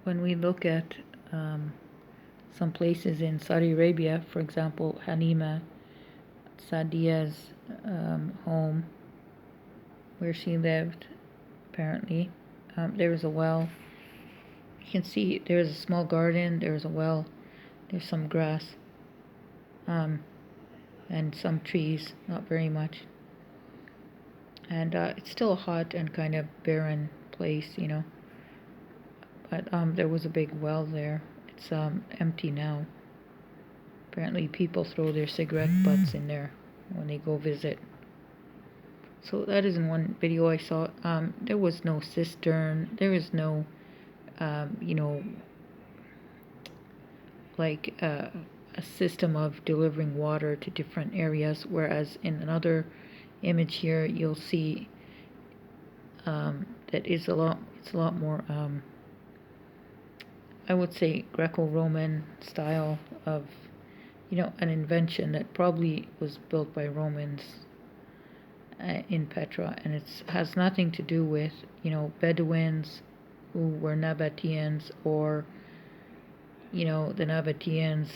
when we look at some places in Saudi Arabia, for example, Halima Sadia's home, where she lived, apparently, there was a well. You can see there's a small garden, there's a well, there's some grass, and some trees, not very much. And it's still a hot and kind of barren place, But there was a big well there. It's empty now. Apparently people throw their cigarette butts in there when they go visit. So that is in one video I saw. There was no cistern. There was no, like a system of delivering water to different areas. Whereas in another image here, you'll see that it's a lot more, I would say, Greco-Roman style of, an invention that probably was built by Romans in Petra, and it has nothing to do with, Bedouins who were Nabateans, or, the Nabateans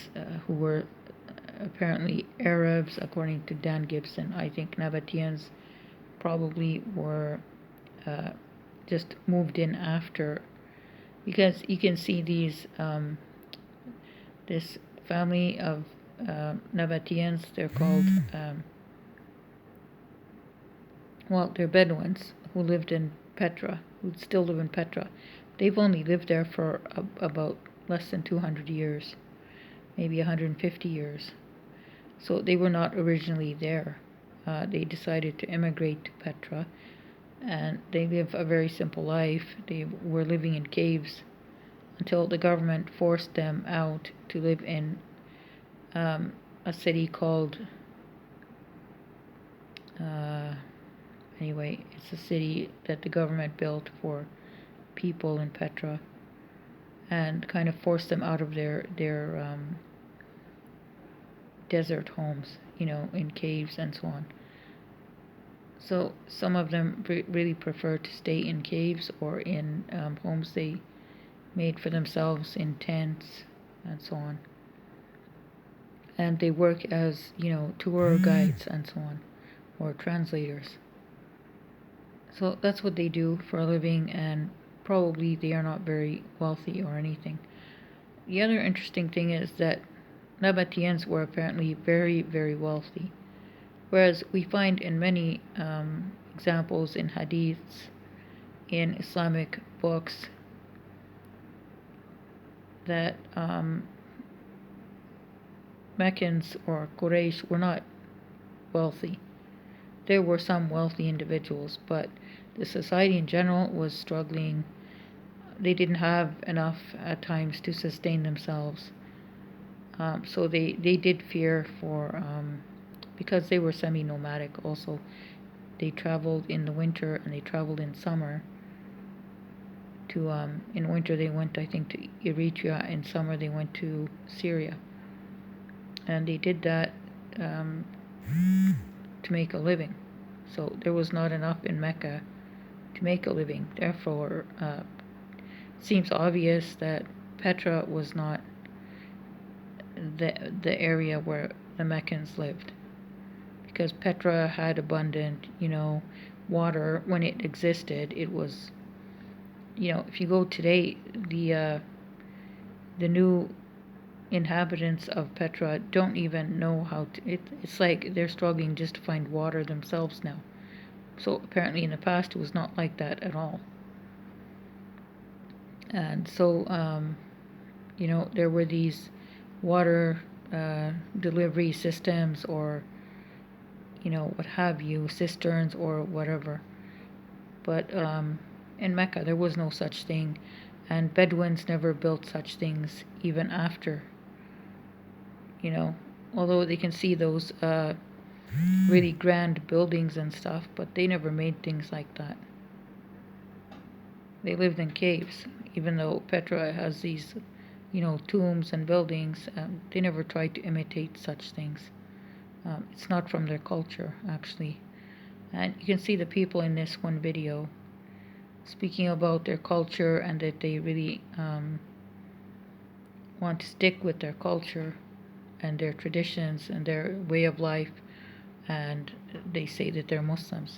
who were apparently Arabs, according to Dan Gibson. I think Nabateans probably were just moved in after, because you can see these this family of Nabateans. They're called they're Bedouins who lived in Petra, who still live in Petra. They've only lived there for about less than 200 years, maybe 150 years. So they were not originally there. They decided to immigrate to Petra, and they live a very simple life. They were living in caves until the government forced them out to live in a city called, it's a city that the government built for people in Petra, and kind of forced them out of their desert homes, in caves and so on. So some of them really prefer to stay in caves or in homes they made for themselves in tents and so on. And they work as, tour guides and so on, or translators. So that's what they do for a living, and probably they are not very wealthy or anything. The other interesting thing is that Nabateans were apparently very, very wealthy, whereas we find in many examples in hadiths, in Islamic books, that Meccans or Quraysh were not wealthy. There were some wealthy individuals, but the society in general was struggling. They didn't have enough at times to sustain themselves. So they did fear for, because they were semi-nomadic also. They traveled in the winter and they traveled in summer. In winter they went, I think, to Eritrea. In summer they went to Syria. And they did that to make a living. So there was not enough in Mecca to make a living. Therefore, it seems obvious that Petra was not the area where the Meccans lived, because Petra had abundant, water when it existed. It was, if you go today, the new inhabitants of Petra don't even know how to. It's like they're struggling just to find water themselves now. So apparently in the past it was not like that at all. And so, there were these water delivery systems, or, what have you, cisterns or whatever. But in Mecca there was no such thing, and Bedouins never built such things even after. Although they can see those really grand buildings and stuff, but they never made things like that. They lived in caves, even though Petra has these, tombs and buildings. They never tried to imitate such things. It's not from their culture, actually. And you can see the people in this one video. speaking about their culture and that they really want to stick with their culture and their traditions and their way of life, and they say that they're Muslims.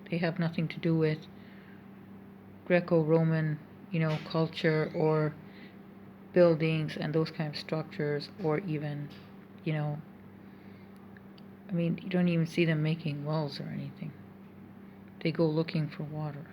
They have nothing to do with Greco-Roman, culture or buildings and those kind of structures, or even, you don't even see them making wells or anything. They go looking for water.